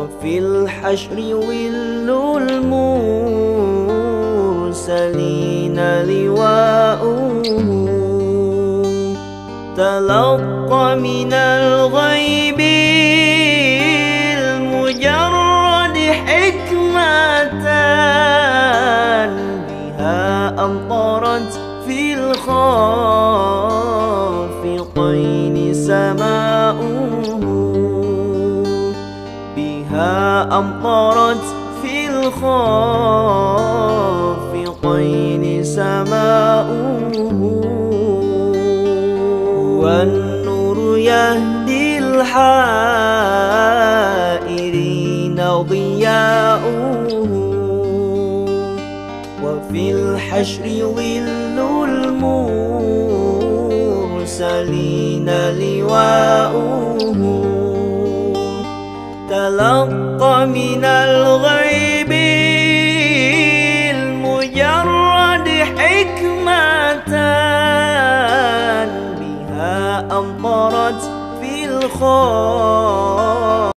وفي الحشر ظل المرسلين لواؤه تلقى من الغيب المجرد حكمة بها أمطرت في الخافقين سماؤه بها أمطرت في الخافقين سماؤه والنور يهدي الحائرين ضياؤه وفي الحشر ظل المرسلين لواؤه تلقى من الغيب المجرد حكمة بها أمطرت في الخافقين